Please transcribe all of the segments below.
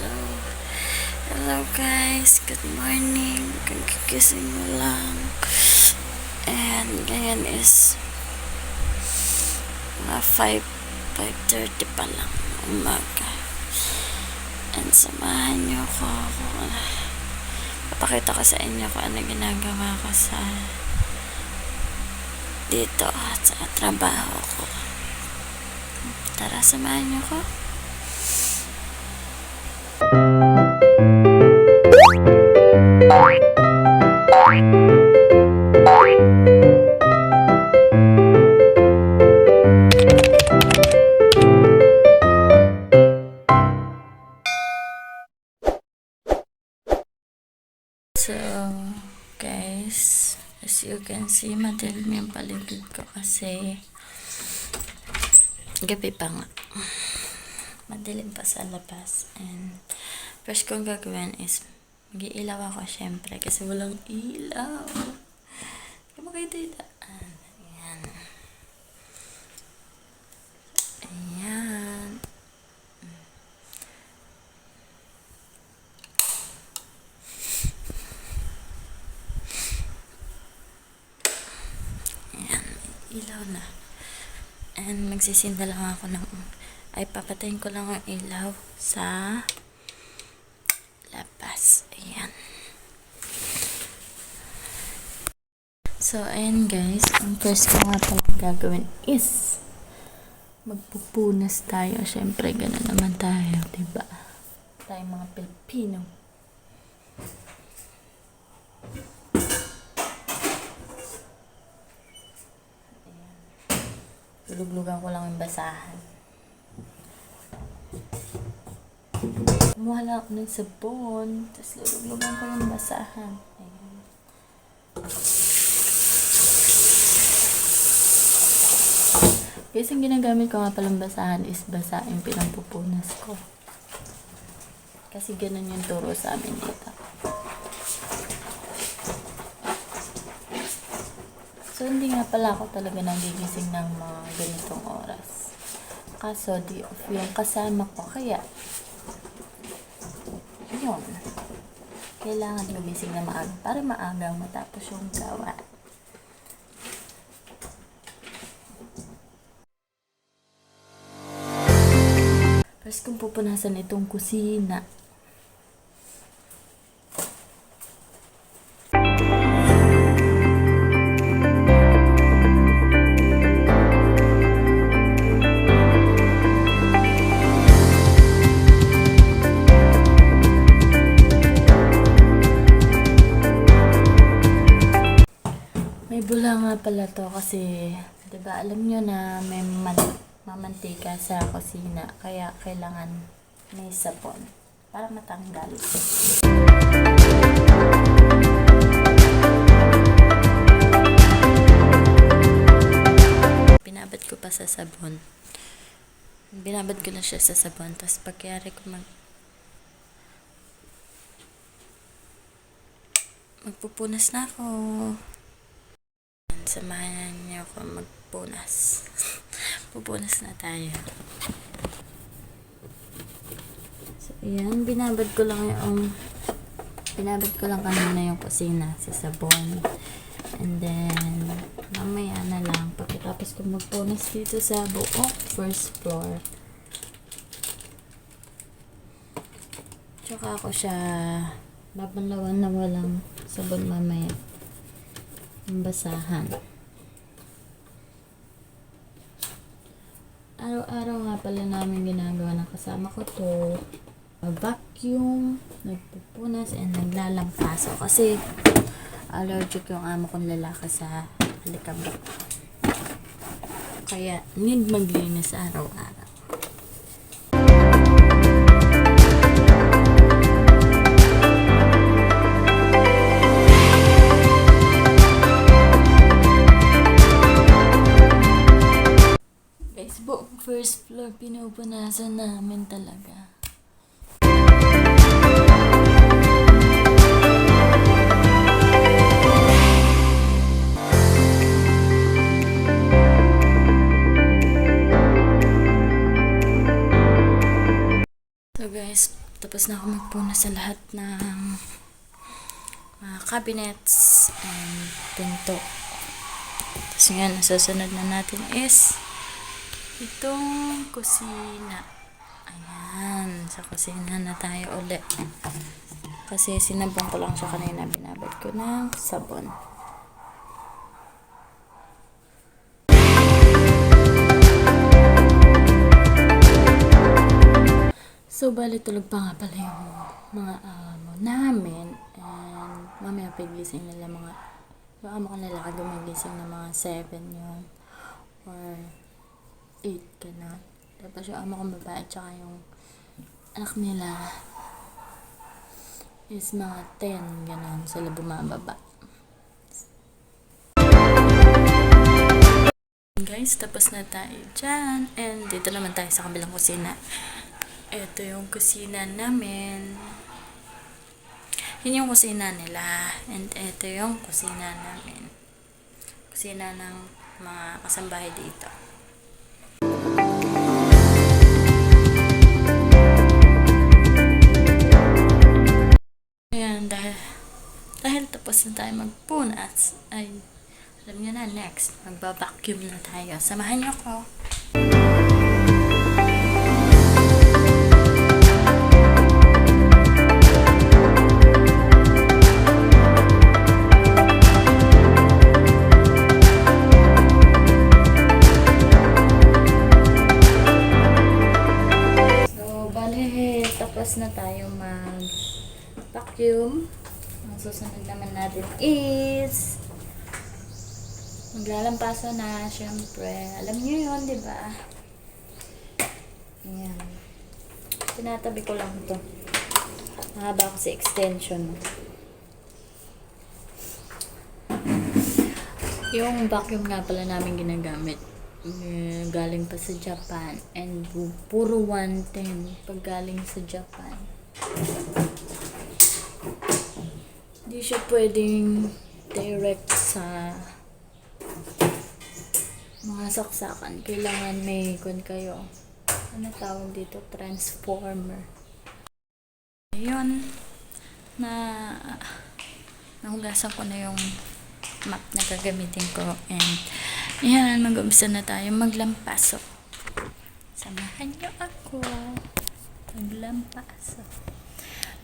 So, hello guys, good morning. Kung gigising mo lang. And ngayon is mga 5:30 pa lang umaga. And samahan niyo ko papakita ko sa inyo kung ano ginagawa ko sa dito at sa trabaho ko. Tara, samahan niyo ko. So, guys, as you can see, madilim yung paligid ko kasi gabi pa nga. Madilim pa sa labas. And first kong gagawin is mag-iilaw ako syempre kasi walang ilaw. Kaya magkaiditaan. Ayan. Ayan. Ayan. Ilaw na. And magsisinda lang ako ng papatayin ko lang ang ilaw sa labas. Ayan. So, ayan guys. Ang first ko nga palang gagawin is magpupunas tayo. Siyempre, gano'n naman tayo. Diba? Tayo mga Pilipino. Ayan. Luluglugan ko lang yung basahan. Kumuha lang ako ng sabon. Tapos luluglugan ko yung basahan. Ayan. Guys, ang ginagamit ko nga palang basahan is basa yung pinampupunas ko. Kasi ganun yung turo sa amin dito. So, hindi nga pala ako talaga nagigising ng mga ganitong oras. Kaso, di off yung kasama ko. Kaya, yun. Kailangan gumising na maaga para maagang matapos yung gawa. First kong pupunasan itong kusina. May bula nga pala to kasi, diba, alam nyo na may mamantika sa kusina, kaya kailangan may sabon para matanggal. Binabad ko pa sa sabon. Binabad ko na siya sa sabon, tapos pagkayari ko magpupunas na ako. Samahan niyo ako magpunas. Pupunas na tayo. So, ayan. Binabad ko lang kanina yung kusina sa sabon. And then, mamaya na lang. Pagkatapos ko magpunas dito sa buong first floor. Tsaka ako siya babanlawan na walang sabon mamaya. Yung basahan. Araw-araw nga pala namin ginagawa ng kasama ko to. Vacuum, nagpupunas, and naglalampaso. Kasi allergic yung amo kong lalaki sa alikabok. Kaya need maglinis araw-araw. First floor, pinupunasan namin talaga. Tapos na ako magpuna sa lahat ng mga cabinets and pinto. Tapos ngayon, susunod na natin is itong kusina. Ayan, sa kusina na tayo ulit. Kasi sinabon ko lang siya kanina, binabad ko ng sabon. So, bali tulog pa nga pala yung mga amo namin. And mamaya pagising nila yung amo ko lalaki gumigising ng mga 7 yun. Or 8 ka na. Tapos yung amo kong babae tsaka yung anak nila is mga 10, gano'n. Sila bumababa. Guys, tapos na tayo dyan. And dito naman tayo sa kabilang kusina. Ito yung kusina namin. Yun yung kusina nila. And ito yung kusina namin. Kusina ng mga kasambahay dito. Ayan, dahil tapos na tayo magpunas, ay alam nyo na, next, magbabacuum na tayo. Samahan nyo ko. Tapos na tayo mag-vacuum. Ang susunod naman natin is maglalampaso na, syempre. Alam niyo yun, di ba? Ayan. Tinatabi ko lang ito. Mahaba kasi extension. Yung vacuum nga pala namin ginagamit. Galing pa sa Japan and puro 110 pag galing sa Japan. Hindi siya pwedeng direct sa mga saksakan. Kailangan may kayo. Ano tawag dito? Transformer. Ayun. Nahugasan ko na yung map na gagamitin ko and yan, mag-umpisa na tayo maglampaso. Samahan niyo ako maglampaso.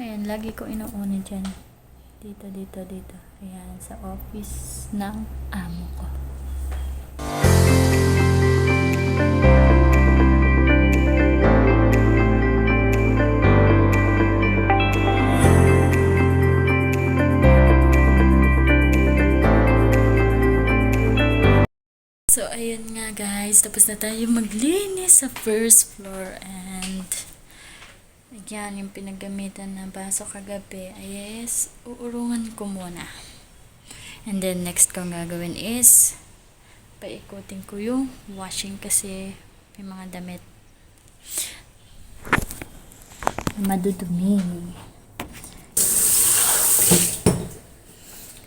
Ayan, lagi ko inuuna dyan. Dito. Ayan, sa office ng amo ko. So, ayun nga guys, tapos na tayo maglinis sa first floor and yan, yung pinagamitan na baso kagabi ay uurungan ko muna. And then, next kong gagawin is paikutin ko yung washing kasi may mga damit madudumi.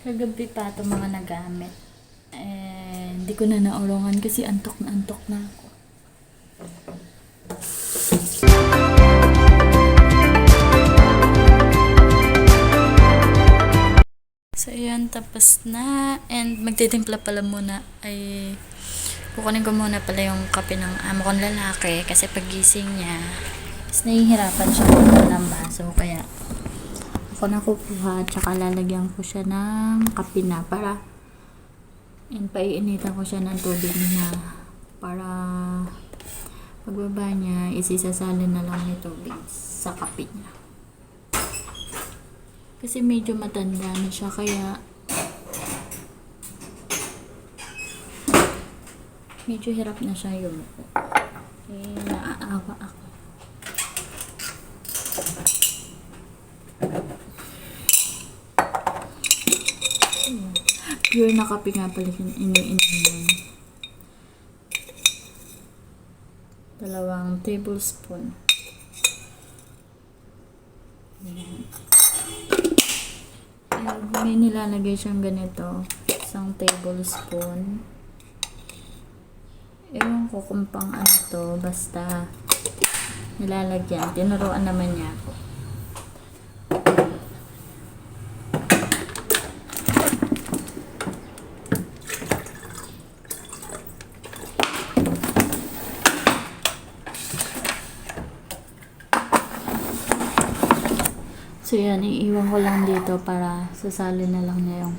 Kagabi pa ito mga nagamit. Hindi ko na naulungan kasi antok na ako. So, ayan, tapos na. And magtitimpla pala muna ay kukunin ko muna pala yung kape ng amo kong lalaki kasi pagising niya is nahihirapan siya kumuha ng baso. Kaya ako na kukuha tsaka lalagyan ko siya ng kape na para and paiinitan ko siya ng tubig na para pagbaba niya isisasalin na lang yung tubig sa kape niya. Kasi medyo matanda na siya kaya medyo hirap na siya yumuko. Naaawa ako. Pure na kape nga pala iniinom yun. 2 tablespoon. Ayan. May nilalagay siyang ganito. 1 tablespoon. Ewan ko kung pang ano to. Basta nilalagyan. Tinuruan naman niya ako. So yan, iiwan ko lang dito para sasali na lang niya yung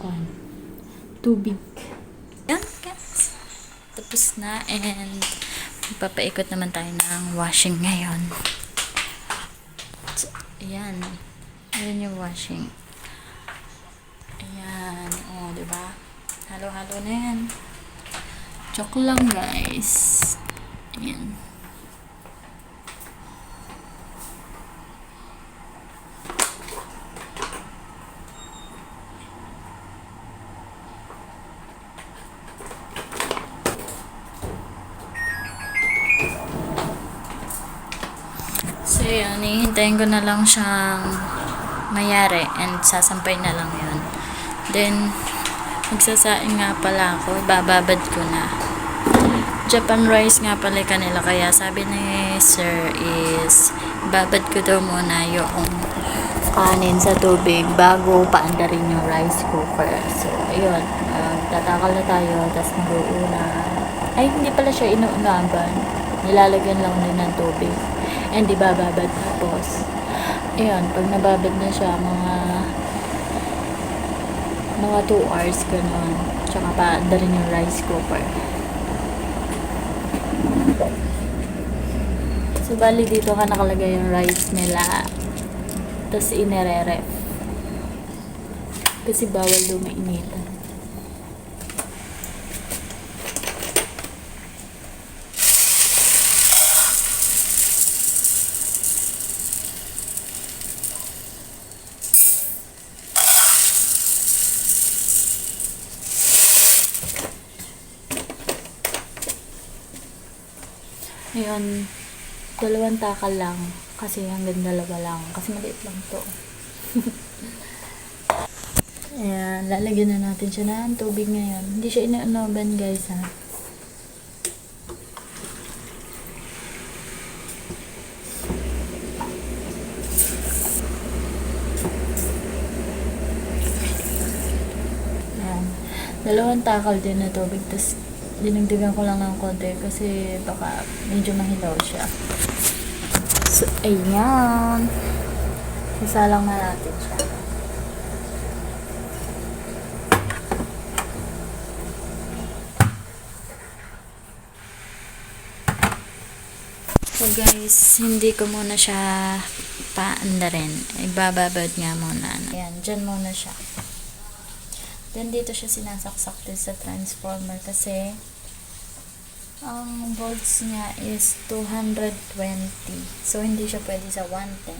tubig. Yan guys. Tapos na and papaikot naman tayo ng washing ngayon. So, ayan. Ayan yung washing. Ayan. O, diba? Halo-halo na yan. Choke lang guys. Ayan. So yun, hihintayin ko na lang siyang mayari and sasampay na lang yun. Then, magsasaing nga pala ako, bababad ko na. Japan rice nga pala kanila, kaya sabi ni sir is babad ko daw muna yung kanin sa tubig bago paandarin yung rice cooker. So, ayun, tatakal na tayo, tapos mag-uuna. Ay, hindi pala siya inuunaban. Nilalagyan lang din ng tubig. And di bababad tapos. Ayun, pag nababad na siya, mga 2 hours ganun. Tsaka paandarin yung rice cooker. So, bali dito ka nakalagay yung rice nila. Tapos, inere-ref. Kasi bawal daw mainitan. Ayun, 2 takal lang. Kasi hanggang 2 lang. Kasi maliit lang to. Ayan, lalagyan na natin siya ng tubig ngayon. Hindi siya inuunaban guys ha. Ayan, 2 takal din na tubig. Tapos dinagdagan ko lang ng konti kasi baka medyo mahilaw siya. So, ayan. Isalang na natin siya. So guys, hindi ko muna siya paandarin. Ibababad nga muna. Ayan, dyan muna siya. Then dito siya sinasaksak din sa transformer kasi ang volts niya is 220. So hindi siya pwede sa 110.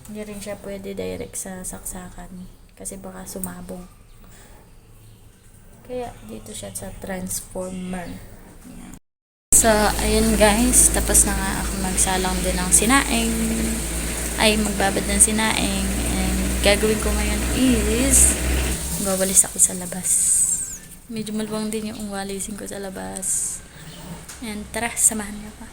Hindi rin siya pwede direct sa saksakan kasi baka sumabog. Kaya dito siya sa transformer. Ayan. So ayun guys, tapos na nga ako magsalang din ng sinaing. Ay magbabad ng sinaing. And gagawin ko ngayon is wawalis ako sa labas. Medyo maluwang din yung walisin ko sa labas. And tara, samahan niyo pa.